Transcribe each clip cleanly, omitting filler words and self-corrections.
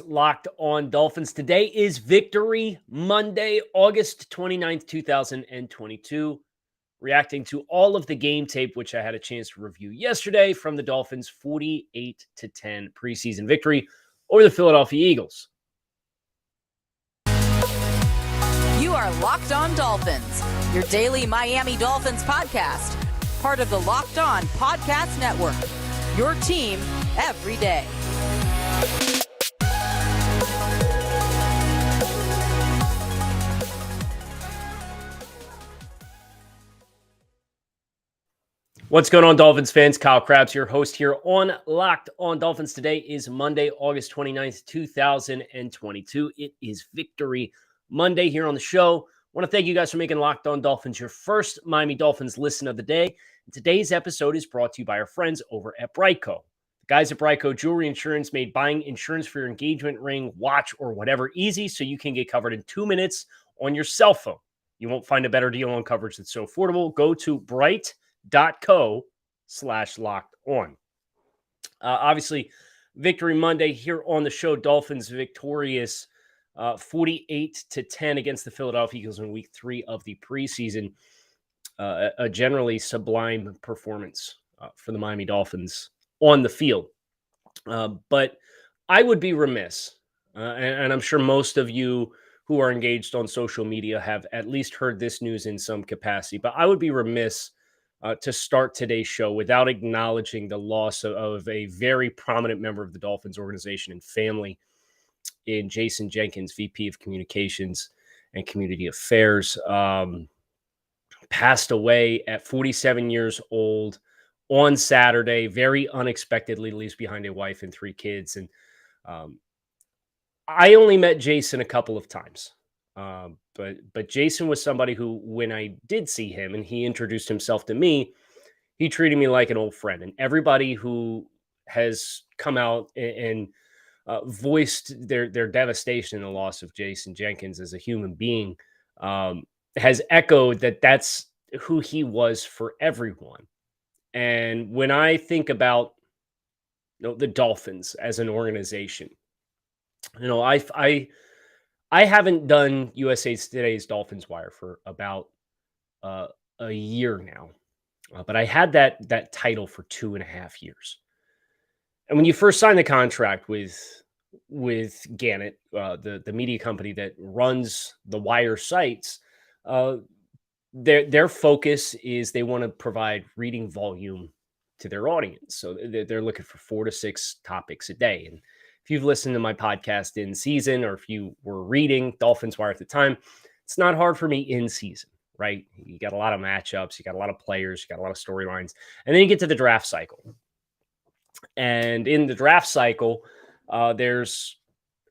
Locked On Dolphins. Today is Victory Monday, August 29th, 2022. Reacting to all of the game tape, which I had a chance to review yesterday from the Dolphins' 48-10 preseason victory over the Philadelphia Eagles. You are Locked On Dolphins, your daily Miami Dolphins podcast, part of the Locked On Podcast Network, your team every day. What's going on, Dolphins fans? Kyle Krabs, your host here on Locked On Dolphins. Today is Monday, August 29th, 2022. It is Victory Monday here on the show. I want to thank you guys for making Locked On Dolphins your first Miami Dolphins listen of the day. And today's episode is brought to you by our friends over at Brightco. The guys at Brightco Jewelry Insurance made buying insurance for your engagement ring, watch, or whatever easy so you can get covered in 2 minutes on your cell phone. You won't find a better deal on coverage that's so affordable. Go to bright.co/locked on. Obviously, Victory Monday here on the show. Dolphins victorious 48-10 against the Philadelphia Eagles in week 3 of the preseason. A generally sublime performance for the Miami Dolphins on the field. But I would be remiss, and I'm sure most of you who are engaged on social media have at least heard this news in some capacity, but I would be remiss to start today's show without acknowledging the loss of a very prominent member of the Dolphins organization and family in Jason Jenkins, VP of Communications and Community Affairs. Passed away at 47 years old on Saturday, very unexpectedly, leaves behind a wife and 3 kids. And I only met Jason a couple of times. But Jason was somebody who, when I did see him and he introduced himself to me, he treated me like an old friend. And everybody who has come out and voiced their devastation in the loss of Jason Jenkins as a human being has echoed that that's who he was for everyone. And when I think about the Dolphins as an organization, I haven't done USA Today's Dolphins Wire for about a year now, but I had that title for 2.5 years. And when you first signed the contract with Gannett, the media company that runs the Wire sites, their focus is they want to provide reading volume to their audience. So they're looking for 4 to 6 topics a day. And if you've listened to my podcast in season, or if you were reading Dolphins Wire at the time, it's not hard for me in season, right? You got a lot of matchups, you got a lot of players, you got a lot of storylines, and then you get to the draft cycle. And in the draft cycle, there's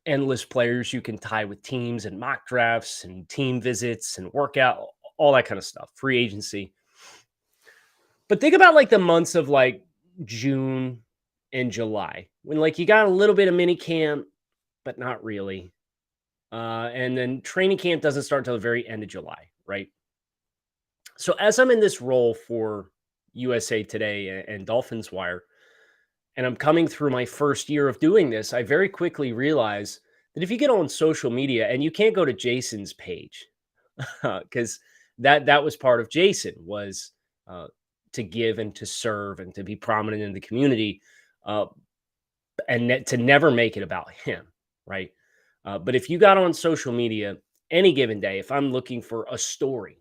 endless players you can tie with teams and mock drafts and team visits and workout, all that kind of stuff, free agency. But think about like the months of like June and July, when like you got a little bit of mini camp, but not really. And then training camp doesn't start until the very end of July, right? So as I'm in this role for USA Today and Dolphins Wire, and I'm coming through my first year of doing this, I very quickly realize that if you get on social media, and you can't go to Jason's page, because that was part of Jason, was to give and to serve and to be prominent in the community, and to never make it about him, right? But if you got on social media any given day, if I'm looking for a story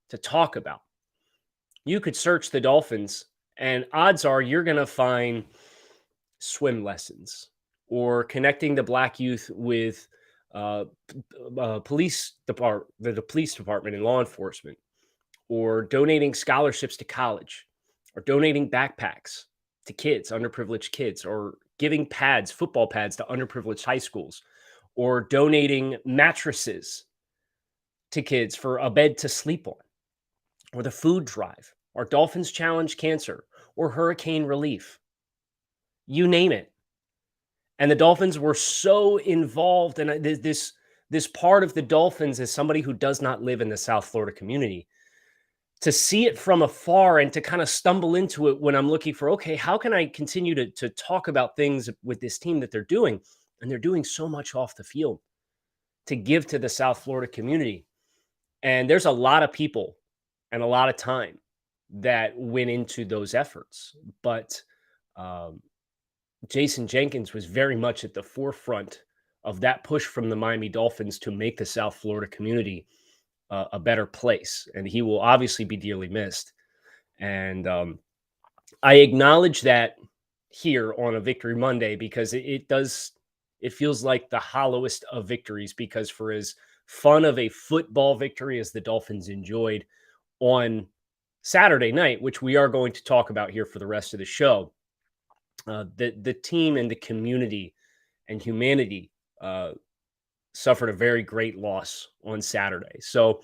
to talk about, you could search the Dolphins, and odds are you're going to find swim lessons, or connecting the Black youth with the police department and law enforcement, or donating scholarships to college, or donating backpacks to kids, underprivileged kids, or giving football pads to underprivileged high schools, or donating mattresses to kids for a bed to sleep on, or the food drive, or Dolphins Challenge Cancer, or hurricane relief. You name it. And the Dolphins were so involved. And this part of the Dolphins, as somebody who does not live in the South Florida community, to see it from afar and to kind of stumble into it when I'm looking for, okay, how can I continue to talk about things with this team that they're doing? And they're doing so much off the field to give to the South Florida community. And there's a lot of people and a lot of time that went into those efforts. But um, Jason Jenkins was very much at the forefront of that push from the Miami Dolphins to make the South Florida community a better place. And he will obviously be dearly missed. And I acknowledge that here on a Victory Monday because it feels like the hollowest of victories, because for as fun of a football victory as the Dolphins enjoyed on Saturday night, which we are going to talk about here for the rest of the show, the team and the community and humanity suffered a very great loss on Saturday. So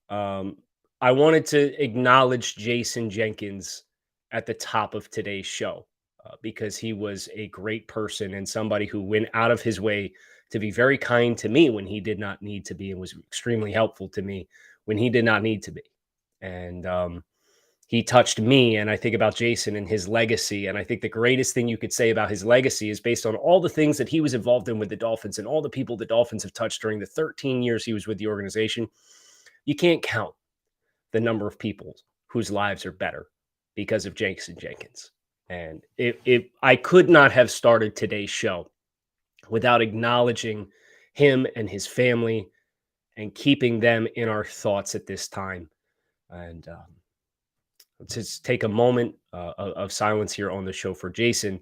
I wanted to acknowledge Jason Jenkins at the top of today's show because he was a great person and somebody who went out of his way to be very kind to me when he did not need to be, and was extremely helpful to me when he did not need to be. And he touched me, and I think about Jason and his legacy. And I think the greatest thing you could say about his legacy is based on all the things that he was involved in with the Dolphins and all the people the Dolphins have touched during the 13 years he was with the organization. You can't count the number of people whose lives are better because of Jason Jenkins. And I could not have started today's show without acknowledging him and his family and keeping them in our thoughts at this time. And let's just take a moment of silence here on the show for Jason,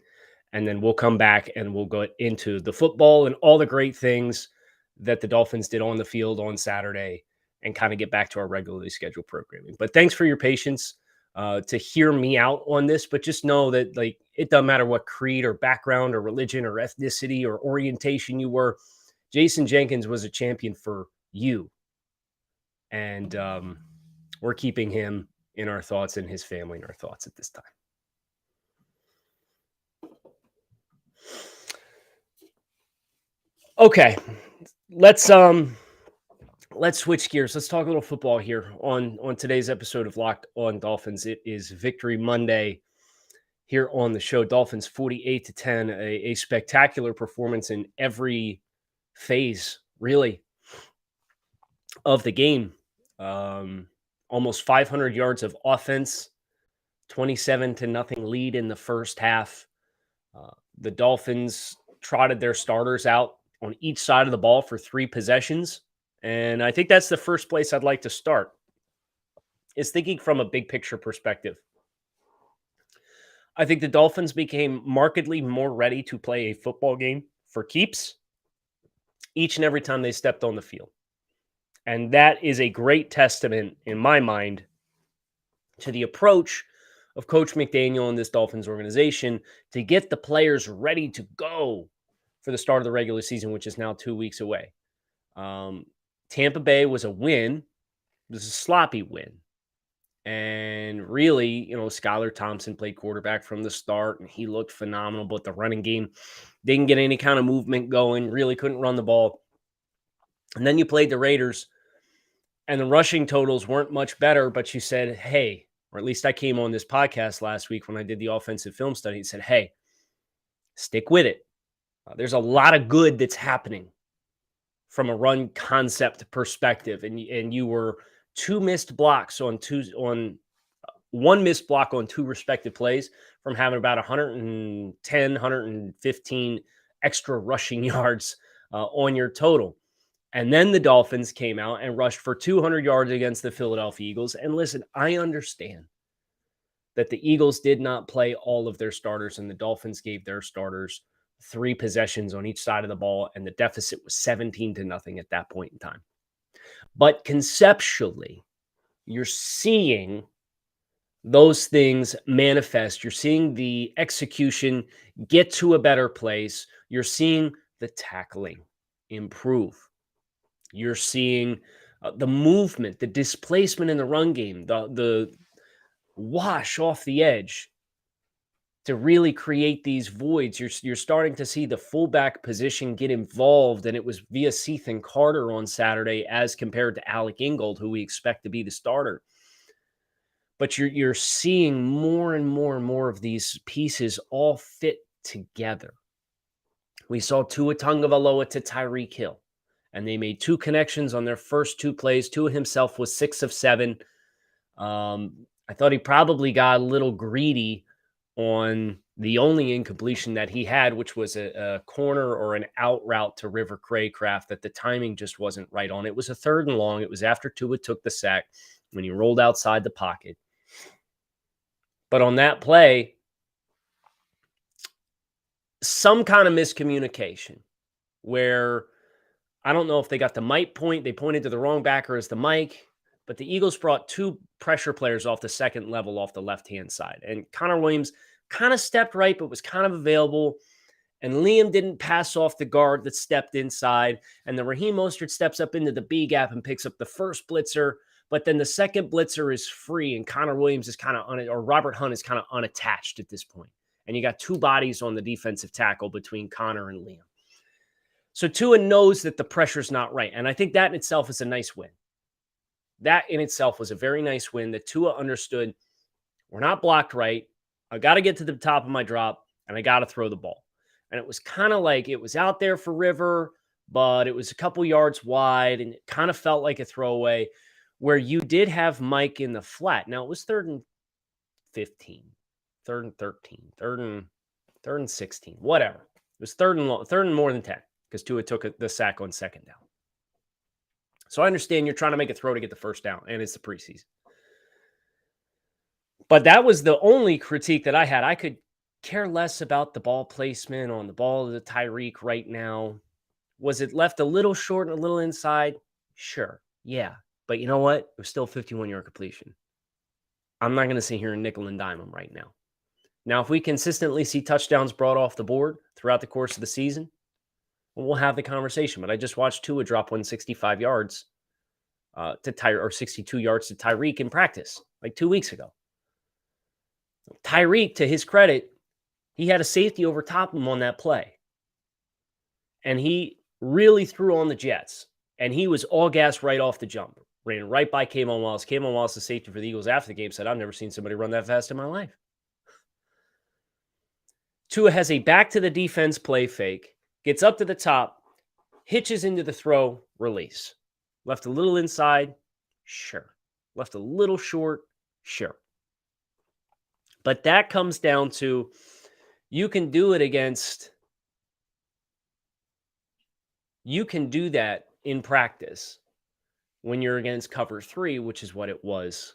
and then we'll come back and we'll go into the football and all the great things that the Dolphins did on the field on Saturday and kind of get back to our regularly scheduled programming. But thanks for your patience to hear me out on this. But just know that, like, it doesn't matter what creed or background or religion or ethnicity or orientation you were. Jason Jenkins was a champion for you. And we're keeping him in our thoughts and his family in our thoughts at this time. Okay, let's switch gears. Let's talk a little football here on today's episode of Locked On Dolphins. It is Victory Monday here on the show. Dolphins 48-10, a spectacular performance in every phase, really, of the game. Almost 500 yards of offense, 27-0 lead in the first half. The Dolphins trotted their starters out on each side of the ball for 3 possessions. And I think that's the first place I'd like to start, is thinking from a big picture perspective. I think the Dolphins became markedly more ready to play a football game for keeps each and every time they stepped on the field. And that is a great testament, in my mind, to the approach of Coach McDaniel and this Dolphins organization to get the players ready to go for the start of the regular season, which is now 2 weeks away. Tampa Bay was a win. It was a sloppy win. And really, Skylar Thompson played quarterback from the start, and he looked phenomenal. But the running game didn't get any kind of movement going, really couldn't run the ball. And then you played the Raiders, and the rushing totals weren't much better, but you said, hey, or at least I came on this podcast last week when I did the offensive film study and said, hey, stick with it. There's a lot of good that's happening from a run concept perspective. And you were one missed block on 2 respective plays from having about 110, 115 extra rushing yards on your total. And then the Dolphins came out and rushed for 200 yards against the Philadelphia Eagles. And listen, I understand that the Eagles did not play all of their starters, and the Dolphins gave their starters 3 possessions on each side of the ball, and the deficit was 17-0 at that point in time. But conceptually, you're seeing those things manifest. You're seeing the execution get to a better place. You're seeing the tackling improve. You're seeing the movement, the displacement in the run game, the wash off the edge to really create these voids. You're starting to see the fullback position get involved, and it was via Ethan Carter on Saturday as compared to Alec Ingold, who we expect to be the starter. But you're seeing more and more and more of these pieces all fit together. We saw Tua Tagovailoa to Tyreek Hill, and they made 2 connections on their first 2 plays. Tua himself was 6 of 7. I thought he probably got a little greedy on the only incompletion that he had, which was a corner or an out route to River Craycraft that the timing just wasn't right on. It was a 3rd and long. It was after Tua took the sack when he rolled outside the pocket. But on that play, some kind of miscommunication where I don't know if they got the mic point. They pointed to the wrong backer as the mic, but the Eagles brought 2 pressure players off the second level off the left-hand side. And Connor Williams kind of stepped right, but was kind of available. And Liam didn't pass off the guard that stepped inside. And then Raheem Mostert steps up into the B gap and picks up the first blitzer. But then the second blitzer is free, and Connor Williams is kind of or Robert Hunt is kind of unattached at this point. And you got 2 bodies on the defensive tackle between Connor and Liam. So Tua knows that the pressure's not right. And I think that in itself is a nice win. That in itself was a very nice win that Tua understood we're not blocked right. I got to get to the top of my drop, and I got to throw the ball. And it was kind of like it was out there for River, but it was a couple yards wide, and it kind of felt like a throwaway where you did have Mike in the flat. Now, it was 3rd and 15, 3rd and 13, 3rd and 16, whatever. It was 3rd and more than 10 because Tua took the sack on 2nd down. So I understand you're trying to make a throw to get the first down, and it's the preseason. But that was the only critique that I had. I could care less about the ball placement on the ball of the Tyreek right now. Was it left a little short and a little inside? Sure. Yeah. But you know what? It was still a 51-yard completion. I'm not going to sit here and nickel and dime them right now. Now, if we consistently see touchdowns brought off the board throughout the course of the season, we'll have the conversation. But I just watched Tua drop 165 yards or 62 yards to Tyreek in practice like 2 weeks ago. Tyreek, to his credit, he had a safety over top of him on that play. And he really threw on the Jets. And he was all gas right off the jump. Ran right by K'Von Wallace. K'Von Wallace, the safety for the Eagles after the game, said, I've never seen somebody run that fast in my life. Tua has a back to the defense play fake, gets up to the top, hitches into the throw, release. Left a little inside, sure. Left a little short, sure. But that comes down to you can do it you can do that in practice when you're against cover 3, which is what it was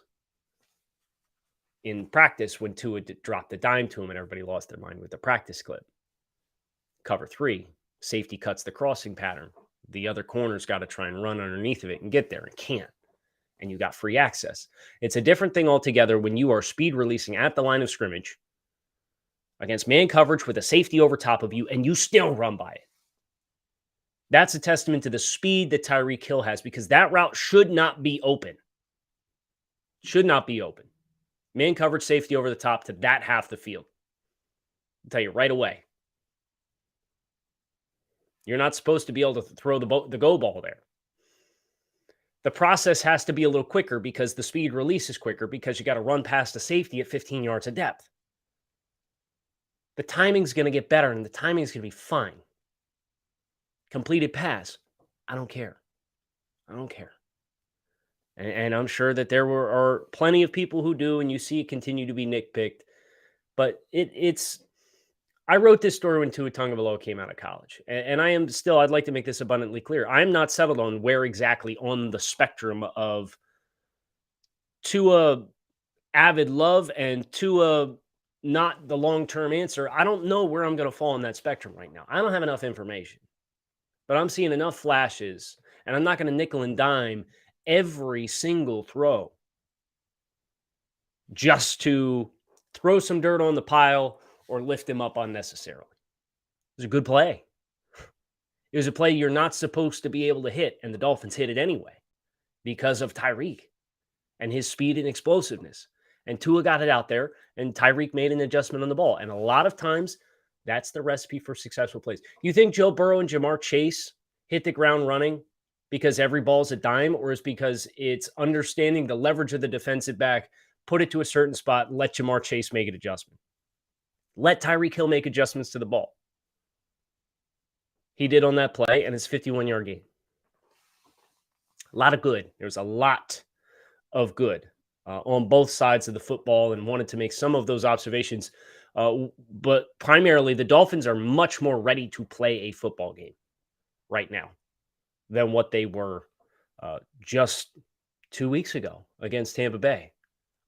in practice when Tua dropped the dime to him and everybody lost their mind with the practice clip. Cover 3, safety cuts the crossing pattern. The other corner's got to try and run underneath of it and get there and can't. And you got free access. It's a different thing altogether when you are speed releasing at the line of scrimmage against man coverage with a safety over top of you and you still run by it. That's a testament to the speed that Tyreek Hill has because that route should not be open. Should not be open. Man coverage safety over the top to that half the field. I'll tell you right away. You're not supposed to be able to throw the go ball there. The process has to be a little quicker because the speed release is quicker because you got to run past the safety at 15 yards of depth. The timing's going to get better and the timing's going to be fine. Completed pass, I don't care. I don't care. And I'm sure that there are plenty of people who do, and you see it continue to be nitpicked. But it's I wrote this story when Tua Tagovailoa came out of college. And I am still, I'd like to make this abundantly clear. I'm not settled on where exactly on the spectrum of Tua avid love and Tua not the long-term answer. I don't know where I'm going to fall on that spectrum right now. I don't have enough information. But I'm seeing enough flashes, and I'm not going to nickel and dime every single throw just to throw some dirt on the pile or lift him up unnecessarily. It was a good play. It was a play you're not supposed to be able to hit, and the Dolphins hit it anyway because of Tyreek and his speed and explosiveness. And Tua got it out there, and Tyreek made an adjustment on the ball. And a lot of times, that's the recipe for successful plays. You think Joe Burrow and Jamar Chase hit the ground running because every ball's a dime, or is because it's understanding the leverage of the defensive back, put it to a certain spot, let Jamar Chase make an adjustment. Let Tyreek Hill make adjustments to the ball. he did on that play and his 51-yard gain. A lot of good. There's a lot of good on both sides of the football, and wanted to make some of those observations. But primarily, the Dolphins are much more ready to play a football game right now than what they were just 2 weeks ago against Tampa Bay.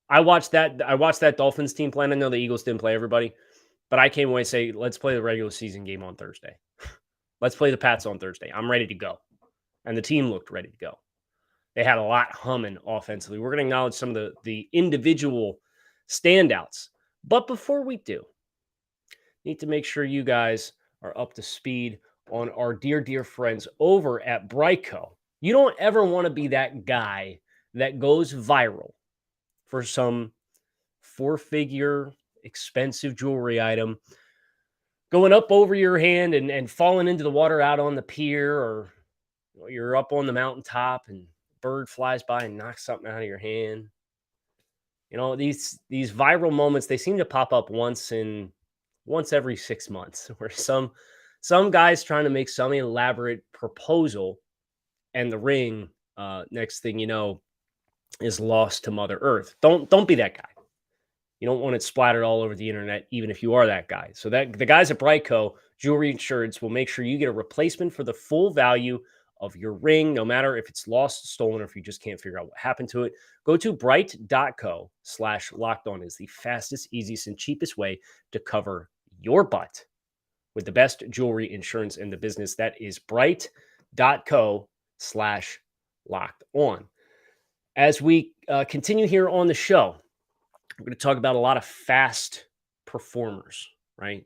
I watched that Dolphins team play. I know the Eagles didn't play everybody, but I came away and say, let's play the regular season game on Thursday. Let's play the Pats on Thursday. I'm ready to go. And the team looked ready to go. They had a lot humming offensively. We're going to acknowledge some of the individual standouts. But before we do, need to make sure you guys are up to speed on our dear, dear friends over at Brightco. You don't ever want to be that guy that goes viral for some 4-figure expensive jewelry item going up over your hand and falling into the water out on the pier, or you're up on the mountaintop and bird flies by and knocks something out of your hand. These viral moments, they seem to pop up once every 6 months, where some guy's trying to make some elaborate proposal, and the ring, next thing you know, is lost to Mother Earth. Don't be that guy. You don't want it splattered all over the internet, even if you are that guy. So the guys at Brightco Jewelry Insurance will make sure you get a replacement for the full value of your ring, no matter if it's lost, stolen, or if you just can't figure out what happened to it. Go to bright.co/lockedon is the fastest, easiest, and cheapest way to cover your butt with the best jewelry insurance in the business. That is bright.co/lockedon. As we continue here on the show, we're going to talk about a lot of fast performers, right?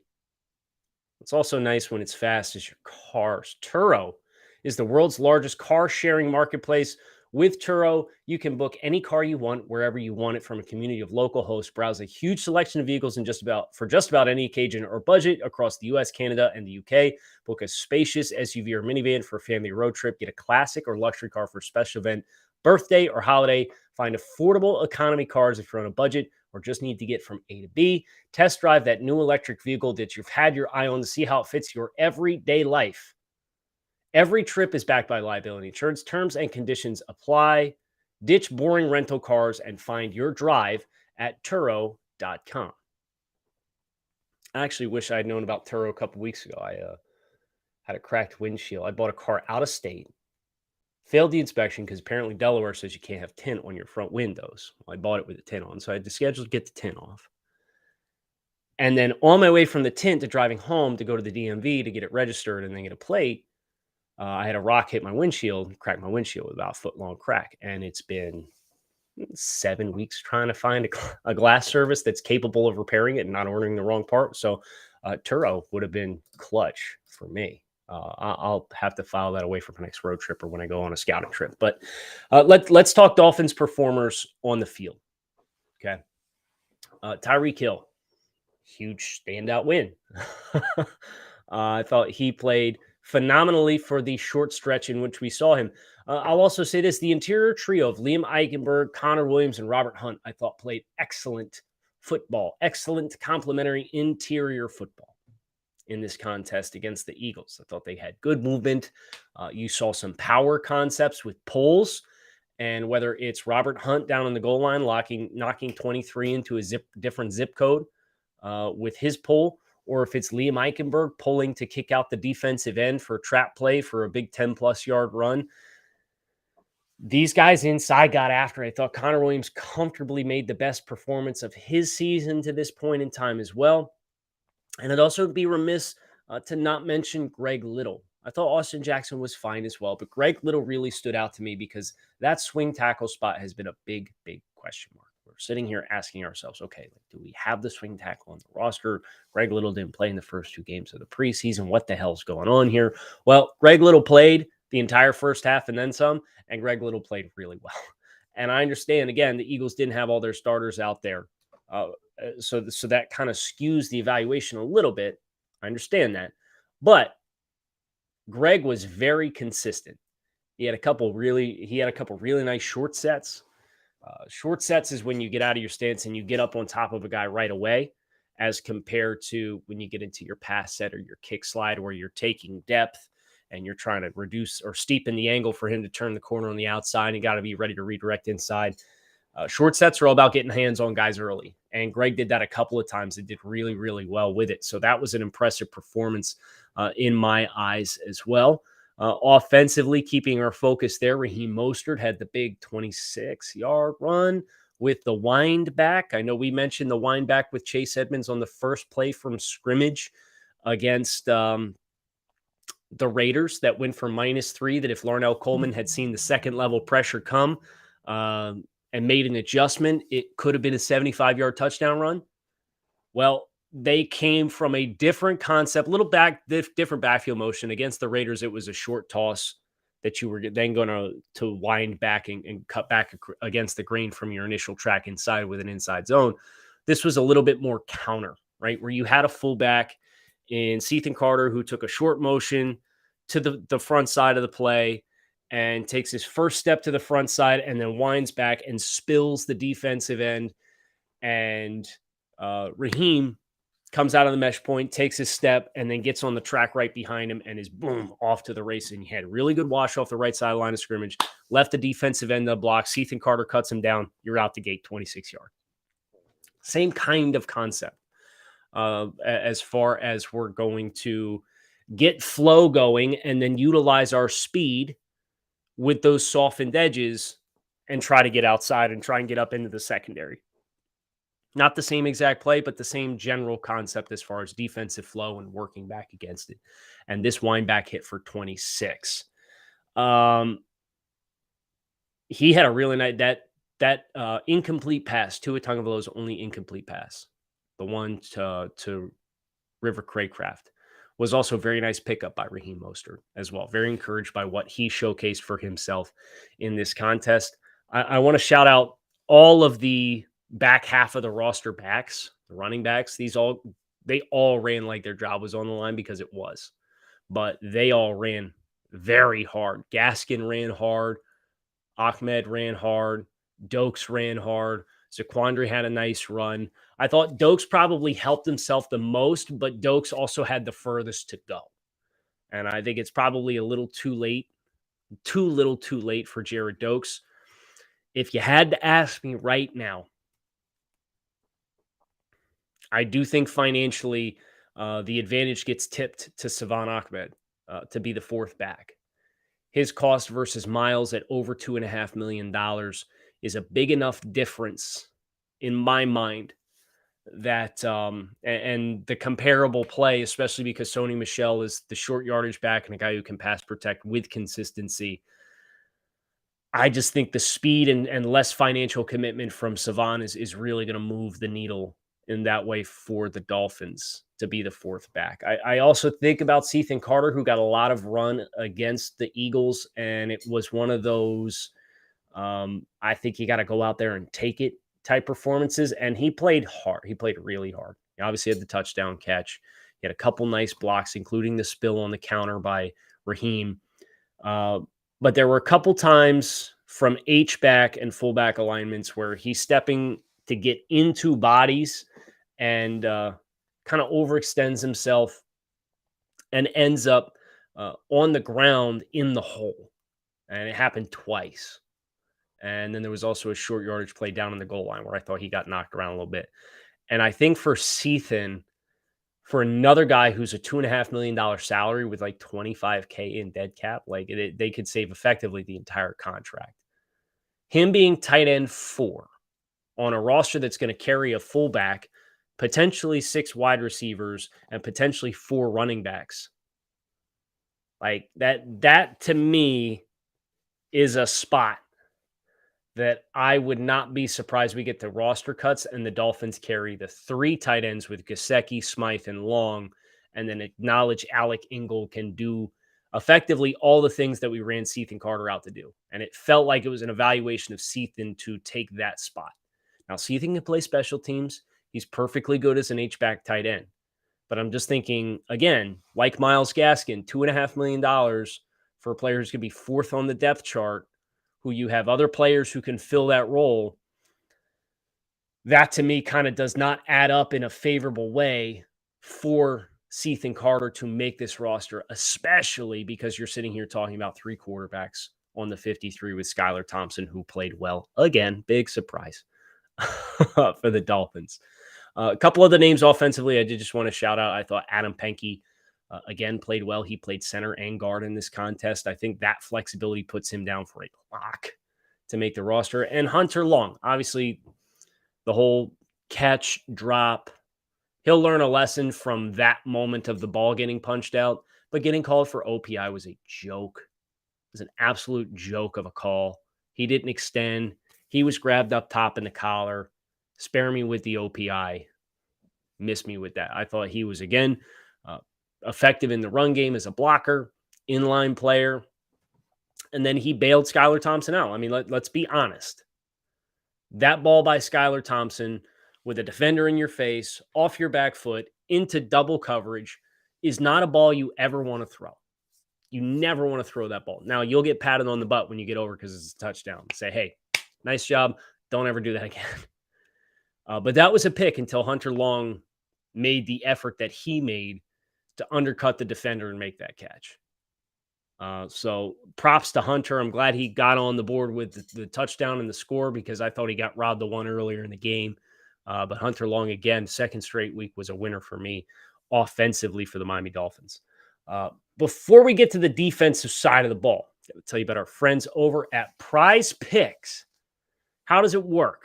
What's also nice when it's fast is your cars. Turo is the world's largest car sharing marketplace. With Turo, you can book any car you want wherever you want it from a community of local hosts. Browse a huge selection of vehicles for just about any occasion or budget across the US, Canada, and the UK. Book a spacious SUV or minivan for a family road trip. Get a classic or luxury car for a special event, birthday, or holiday. Find affordable economy cars if you're on a budget or just need to get from A to B. Test drive that new electric vehicle that you've had your eye on to see how it fits your everyday life. Every trip is backed by liability insurance. Terms and conditions apply. Ditch boring rental cars and find your drive at Turo.com. I actually wish I had known about Turo a couple weeks ago. I had a cracked windshield. I bought a car out of state. Failed the inspection because apparently Delaware says you can't have tint on your front windows. Well, I bought it with the tint on, so I had to schedule to get the tint off. And then on my way from the tint to driving home to go to the DMV to get it registered and then get a plate, I had a rock hit my windshield, cracked my windshield with about a foot-long crack. And it's been 7 weeks trying to find a glass service that's capable of repairing it and not ordering the wrong part. So Turo would have been clutch for me. I'll have to file that away for my next road trip or when I go on a scouting trip. But let's talk Dolphins performers on the field. Okay. Tyreek Hill, huge standout win. I thought he played phenomenally for the short stretch in which we saw him. I'll also say this, the interior trio of Liam Eichenberg, Connor Williams, and Robert Hunt, I thought played excellent football, excellent complementary interior football in this contest against the Eagles. I thought they had good movement. You saw some power concepts with pulls, and whether it's Robert Hunt down on the goal line, knocking 23 into a different zip code with his pull, or if it's Liam Eichenberg pulling to kick out the defensive end for a trap play for a big 10-plus yard run. These guys inside got after it. I thought Connor Williams comfortably made the best performance of his season to this point in time as well. And I'd also be remiss to not mention Greg Little. I thought Austin Jackson was fine as well, but Greg Little really stood out to me because that swing tackle spot has been a big, big question mark. We're sitting here asking ourselves, okay, do we have the swing tackle on the roster? Greg Little didn't play in the first 2 games of the preseason. What the hell's going on here? Well, Greg Little played the entire first half and then some, and Greg Little played really well. And I understand, again, the Eagles didn't have all their starters out there. So that kind of skews the evaluation a little bit. I understand that. But Greg was very consistent. He had a couple really nice short sets. Short sets is when you get out of your stance and you get up on top of a guy right away, as compared to when you get into your pass set or your kick slide where you're taking depth and you're trying to reduce or steepen the angle for him to turn the corner on the outside, and you got to be ready to redirect inside. Short sets are all about getting hands on guys early, and Greg did that a couple of times and did really, really well with it. So that was an impressive performance in my eyes as well. Offensively, keeping our focus there, Raheem Mostert had the big 26-yard run with the wind back. I know we mentioned the wind back with Chase Edmonds on the first play from scrimmage against the Raiders that went for -3, that if Larnell Coleman had seen the second level pressure come and made an adjustment, it could have been a 75-yard touchdown run. Well, they came from a different concept, a little different backfield motion. Against the Raiders, it was a short toss that you were then going to wind back and cut back against the grain from your initial track inside with an inside zone. This was a little bit more counter, right? Where you had a fullback in Ethan Carter who took a short motion to the front side of the play and takes his first step to the front side and then winds back and spills the defensive end. And Raheem comes out of the mesh point, takes his step, and then gets on the track right behind him and is, boom, off to the race. And he had a really good wash off the right side line of scrimmage, left the defensive end of the block. Ethan Carter cuts him down. You're out the gate, 26 yards. Same kind of concept as far as we're going to get flow going and then utilize our speed with those softened edges and try to get outside and try and get up into the secondary. Not the same exact play, but the same general concept as far as defensive flow and working back against it. And this wind back hit for 26. He had a really nice, that incomplete pass, Tua Tagovailoa's only incomplete pass, the one to River Craycraft, was also a very nice pickup by Raheem Mostert as well. Very encouraged by what he showcased for himself in this contest. I want to shout out all of the back half of the roster backs, the running backs. They all ran like their job was on the line, because it was. But they all ran very hard. Gaskin ran hard. Ahmed ran hard. Dokes ran hard. Zaquandre had a nice run. I thought Dokes probably helped himself the most, but Dokes also had the furthest to go. And I think it's probably a little too late for Jared Dokes. If you had to ask me right now, I do think financially the advantage gets tipped to Savon Ahmed to be the fourth back. His cost versus Miles at over $2.5 million is a big enough difference in my mind that and the comparable play, especially because Sony Michel is the short yardage back and a guy who can pass protect with consistency. I just think the speed and less financial commitment from Savon is really going to move the needle in that way for the Dolphins to be the fourth back. I also think about Ethan Carter, who got a lot of run against the Eagles, and it was one of those, I think you got to go out there and take it type performances, and he played hard. He played really hard. He obviously had the touchdown catch. He had a couple nice blocks, including the spill on the counter by Raheem. But there were a couple times from H-back and fullback alignments where he's stepping to get into bodies and kind of overextends himself and ends up on the ground in the hole. And it happened twice. And then there was also a short yardage play down in the goal line where I thought he got knocked around a little bit. And I think for Ethan, for another guy who's a $2.5 million salary with like $25K in dead cap, like they could save effectively the entire contract. Him being tight end 4 on a roster that's going to carry a fullback, potentially 6 wide receivers, and potentially 4 running backs. Like that to me is a spot that I would not be surprised we get the roster cuts and the Dolphins carry the 3 tight ends with Gesicki, Smythe, and Long, and then acknowledge Alec Ingold can do effectively all the things that we ran Ethan Carter out to do. And it felt like it was an evaluation of Ethan to take that spot. Now, Ethan can play special teams. He's perfectly good as an H-back tight end. But I'm just thinking, again, like Myles Gaskin, $2.5 million for a player who's going to be 4th on the depth chart, who you have other players who can fill that role. That to me kind of does not add up in a favorable way for Ethan Carter to make this roster, especially because you're sitting here talking about 3 quarterbacks on the 53 with Skylar Thompson, who played well. Again, big surprise for the Dolphins. A couple of the names offensively, I did just want to shout out. I thought Adam Penke, again, played well. He played center and guard in this contest. I think that flexibility puts him down for a lock to make the roster. And Hunter Long, obviously, the whole catch, drop, he'll learn a lesson from that moment of the ball getting punched out. But getting called for OPI was a joke. It was an absolute joke of a call. He didn't extend. He was grabbed up top in the collar. Spare me with the OPI. Miss me with that. I thought he was, again, effective in the run game as a blocker, inline player. And then he bailed Skylar Thompson out. I mean, let's be honest. That ball by Skylar Thompson with a defender in your face, off your back foot, into double coverage is not a ball you ever want to throw. You never want to throw that ball. Now, you'll get patted on the butt when you get over because it's a touchdown. Say, hey, nice job. Don't ever do that again. But that was a pick until Hunter Long made the effort that he made to undercut the defender and make that catch. So props to Hunter. I'm glad he got on the board with the touchdown and the score because I thought he got robbed the one earlier in the game. But Hunter Long, again, second straight week was a winner for me offensively for the Miami Dolphins. Before we get to the defensive side of the ball, I'll tell you about our friends over at Prize Picks. How does it work?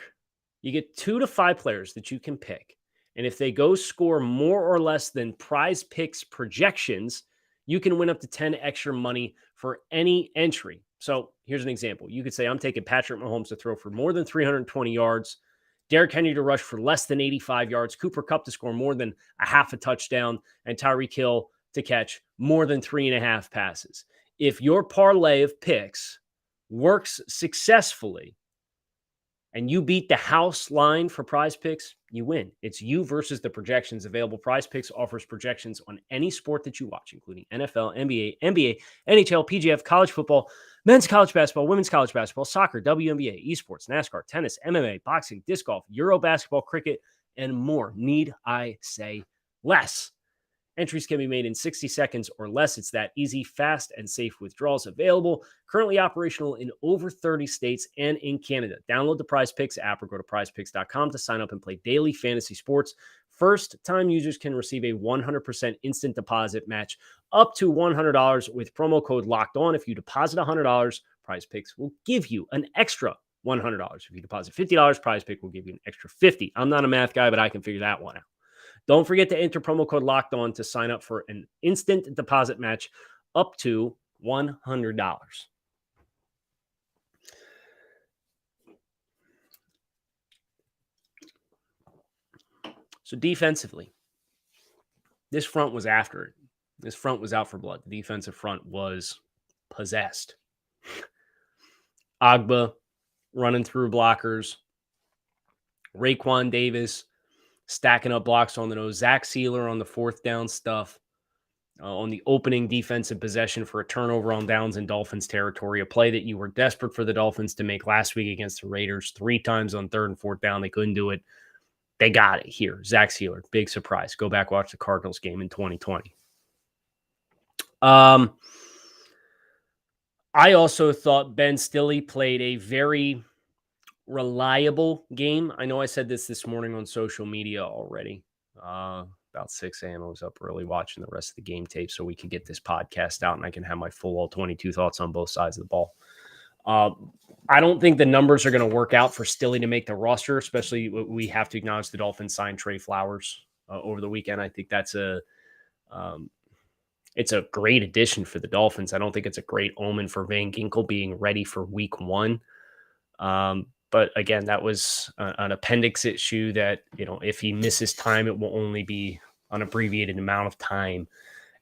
You get 2 to 5 players that you can pick. And if they go score more or less than Prize Picks projections, you can win up to 10 extra money for any entry. So here's an example. You could say, I'm taking Patrick Mahomes to throw for more than 320 yards, Derrick Henry to rush for less than 85 yards, Cooper Kupp to score more than a half a touchdown, and Tyreek Hill to catch more than 3.5 passes. If your parlay of picks works successfully and you beat the house line for Prize Picks, you win. It's you versus the projections available. Prize Picks offers projections on any sport that you watch, including NFL, NBA, NHL, PGF, college football, men's college basketball, women's college basketball, soccer, WNBA, esports, NASCAR, tennis, MMA, boxing, disc golf, Euro basketball, cricket, and more. Need I say less? Entries can be made in 60 seconds or less. It's that easy, fast, and safe withdrawals available. Currently operational in over 30 states and in Canada. Download the Prize Picks app or go to prizepicks.com to sign up and play daily fantasy sports. First-time users can receive a 100% instant deposit match up to $100 with promo code Locked On. If you deposit $100, Prize Picks will give you an extra $100. If you deposit $50, Prize Pick will give you an extra $50. I'm not a math guy, but I can figure that one out. Don't forget to enter promo code Locked On to sign up for an instant deposit match up to $100. So defensively, this front was after it. This front was out for blood. The defensive front was possessed. Agba running through blockers. Raekwon Davis stacking up blocks on the nose. Zach Sealer on the fourth down stuff. On the opening defensive possession for a turnover on downs in Dolphins territory. A play that you were desperate for the Dolphins to make last week against the Raiders. 3 times on third and fourth down. They couldn't do it. They got it here. Zach Sealer, big surprise. Go back, watch the Cardinals game in 2020. I also thought Ben Stille played a very reliable game. I know I said this morning on social media already. About 6 a.m. I was up early watching the rest of the game tape so we could get this podcast out and I can have my full all 22 thoughts on both sides of the ball. I don't think the numbers are going to work out for Stille to make the roster, especially we have to acknowledge the Dolphins signed Trey Flowers over the weekend. I think that's it's a great addition for the Dolphins. I don't think it's a great omen for Van Ginkel being ready for week 1. But again, that was an appendix issue that, if he misses time, it will only be an abbreviated amount of time.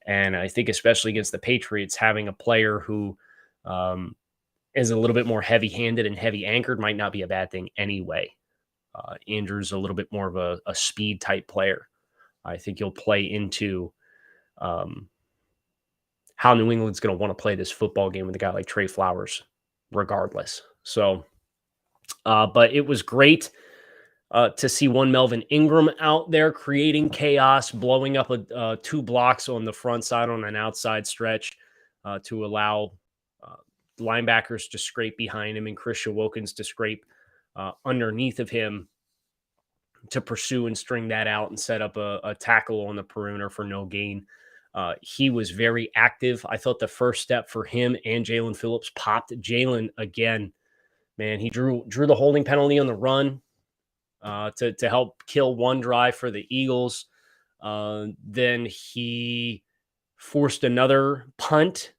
And I think especially against the Patriots, having a player who is a little bit more heavy-handed and heavy-anchored might not be a bad thing anyway. Andrew's a little bit more of a speed-type player. I think he'll play into how New England's going to want to play this football game with a guy like Trey Flowers regardless. So, but it was great. to see one Melvin Ingram out there creating chaos, blowing up 2 blocks on the front side on an outside stretch to allow linebackers to scrape behind him and Christian Wilkins to scrape underneath of him to pursue and string that out and set up a tackle on the perimeter for no gain. He was very active. I thought the first step for him and Jalen Phillips popped. Jalen, again, man, he drew the holding penalty on the run to help kill one drive for the Eagles. Then he forced another punt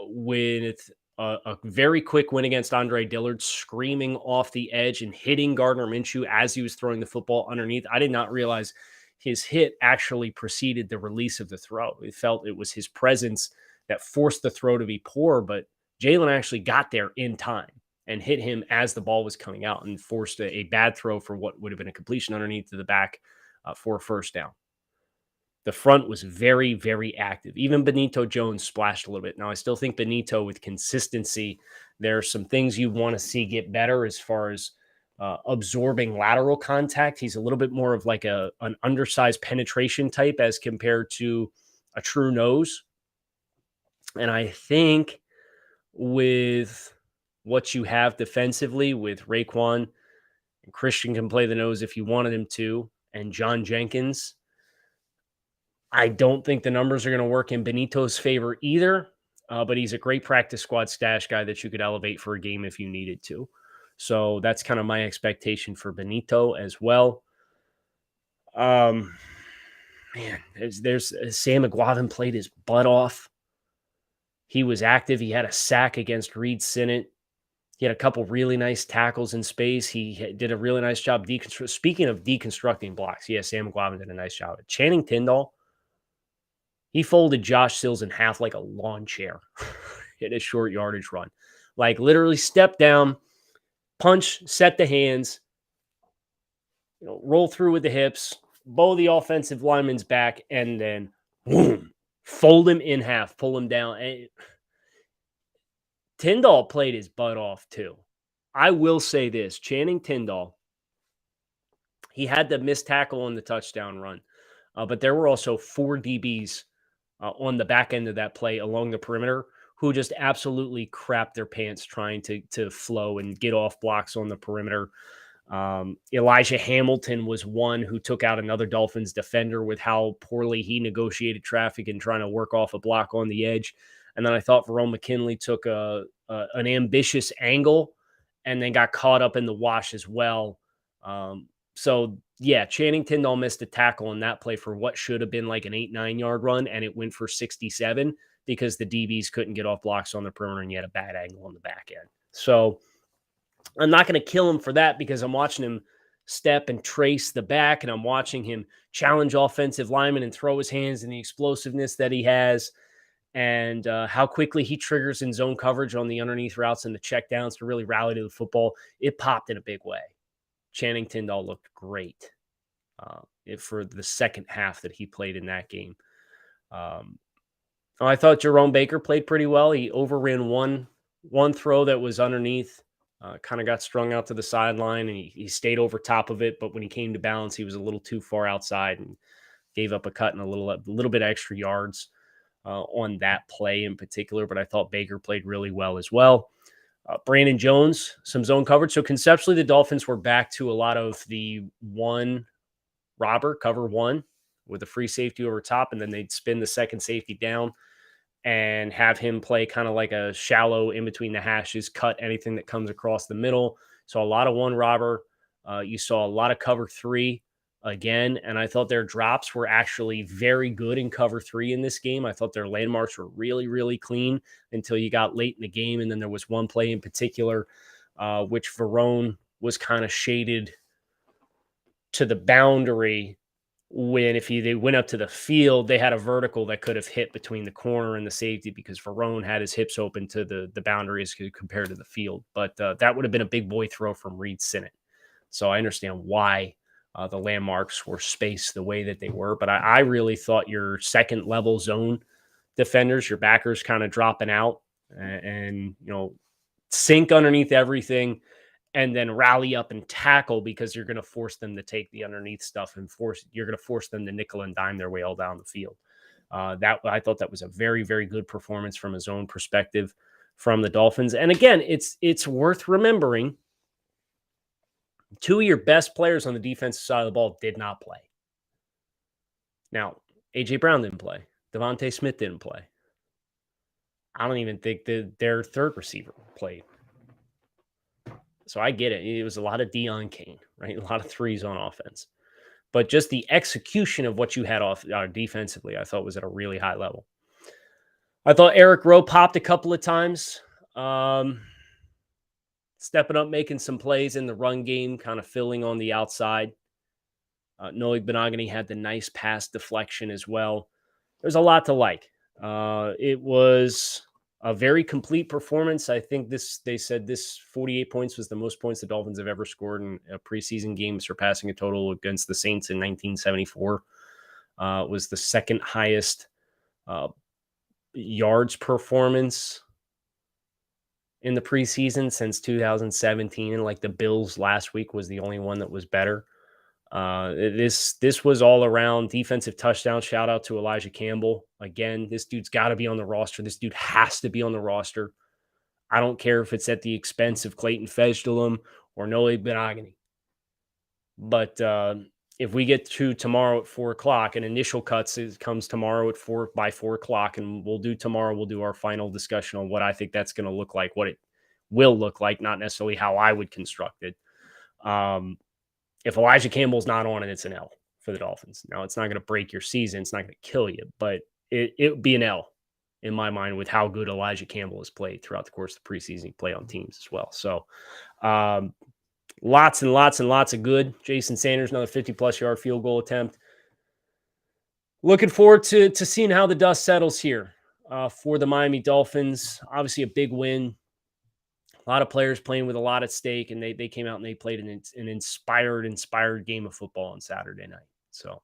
with a very quick win against Andre Dillard, screaming off the edge and hitting Gardner Minshew as he was throwing the football underneath. I did not realize his hit actually preceded the release of the throw. It felt it was his presence that forced the throw to be poor, but Jalen actually got there in time and hit him as the ball was coming out and forced a bad throw for what would have been a completion underneath to the back for a first down. The front was very, very active. Even Benito Jones splashed a little bit. Now, I still think Benito, with consistency, there are some things you want to see get better as far as absorbing lateral contact. He's a little bit more of like an undersized penetration type as compared to a true nose. And I think with what you have defensively with Raekwon, and Christian can play the nose if you wanted him to, and John Jenkins, I don't think the numbers are going to work in Benito's favor either, but he's a great practice squad stash guy that you could elevate for a game if you needed to. So that's kind of my expectation for Benito as well. Man, there's Sam McGuavin played his butt off. He was active. He had a sack against Reed Sinnott. He had a couple really nice tackles in space. He did a really nice job. Speaking of deconstructing blocks, Sam McGuavin did a nice job. Channing Tindall, he folded Josh Sills in half like a lawn chair in a short yardage run. Like literally step down, punch, set the hands, roll through with the hips, bow the offensive lineman's back, and then boom, fold him in half, pull him down. And Tindall played his butt off too. I will say this, Channing Tindall, he had the missed tackle on the touchdown run, but there were also 4 DBs on the back end of that play along the perimeter who just absolutely crapped their pants trying to flow and get off blocks on the perimeter. Elijah Hamilton was one who took out another Dolphins defender with how poorly he negotiated traffic and trying to work off a block on the edge. And then I thought Verone McKinley took an ambitious angle and then got caught up in the wash as well. Channing Tindall missed a tackle on that play for what should have been like an 8-9 yard run, and it went for 67 because the DBs couldn't get off blocks on the perimeter and he had a bad angle on the back end. So I'm not going to kill him for that because I'm watching him step and trace the back, and I'm watching him challenge offensive linemen and throw his hands and the explosiveness that he has and how quickly he triggers in zone coverage on the underneath routes and the checkdowns to really rally to the football. It popped in a big way. Channing Tindall looked great for the second half that he played in that game. I thought Jerome Baker played pretty well. He overran one throw that was underneath, kind of got strung out to the sideline, and he stayed over top of it. But when he came to balance, he was a little too far outside and gave up a cut and a little bit extra yards on that play in particular. But I thought Baker played really well as well. Brandon Jones, some zone coverage. So conceptually, the Dolphins were back to a lot of the one robber, cover one, with a free safety over top, and then they'd spin the second safety down and have him play kind of like a shallow in between the hashes, cut anything that comes across the middle. So a lot of one robber. You saw a lot of cover 3 again, and I thought their drops were actually very good in cover 3 in this game. I thought their landmarks were really, really clean until you got late in the game, and then there was one play in particular, which Verone was kind of shaded to the boundary when they went up to the field, they had a vertical that could have hit between the corner and the safety because Verone had his hips open to the boundaries compared to the field. But that would have been a big boy throw from Reed Sinnott. So I understand why the landmarks were spaced the way that they were. But I really thought your second level zone defenders, your backers kind of dropping out and sink underneath everything and then rally up and tackle, because you're going to force them to take the underneath stuff and you're going to force them to nickel and dime their way all down the field. That I thought that was a very, very good performance from a zone perspective from the Dolphins. And again, it's worth remembering, two of your best players on the defensive side of the ball did not play. Now, A.J. Brown didn't play. Devontae Smith didn't play. I don't even think that their third receiver played. So I get it. It was a lot of Deion Kane, right? A lot of threes on offense. But just the execution of what you had off defensively, I thought was at a really high level. I thought Eric Rowe popped a couple of times. Stepping up, making some plays in the run game, kind of filling on the outside. Noah Benogany had the nice pass deflection as well. There's a lot to like. It was a very complete performance. I think they said this 48 points was the most points the Dolphins have ever scored in a preseason game, surpassing a total against the Saints in 1974. Was the second highest yards performance in the preseason since 2017. And like the Bills last week was the only one that was better. This was all around defensive touchdown. Shout out to Elijah Campbell. Again, this dude's got to be on the roster. This dude has to be on the roster. I don't care if it's at the expense of Clayton Fejedelem or Noah Benogany. But if we get to tomorrow at 4:00, and initial cuts comes tomorrow at 4:00, and we'll do our final discussion on what I think that's going to look like, what it will look like, not necessarily how I would construct it. If Elijah Campbell's not on it, it's an L for the Dolphins. Now, it's not going to break your season. It's not going to kill you, but it would be an L in my mind with how good Elijah Campbell has played throughout the course of the preseason. He played on teams as well. So lots and lots and lots of good. Jason Sanders, another 50-plus yard field goal attempt. Looking forward to seeing how the dust settles here for the Miami Dolphins. Obviously a big win. A lot of players playing with a lot at stake, and they came out and they played an inspired game of football on Saturday night. So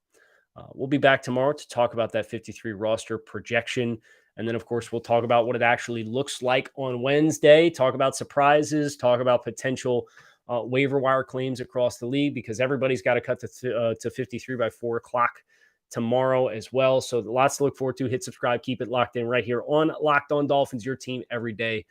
we'll be back tomorrow to talk about that 53 roster projection. And then, of course, we'll talk about what it actually looks like on Wednesday, talk about surprises, talk about potential waiver wire claims across the league, because everybody's got to cut to 53 by 4:00 tomorrow as well. So lots to look forward to. Hit subscribe, keep it locked in right here on Locked On Dolphins, your team every day.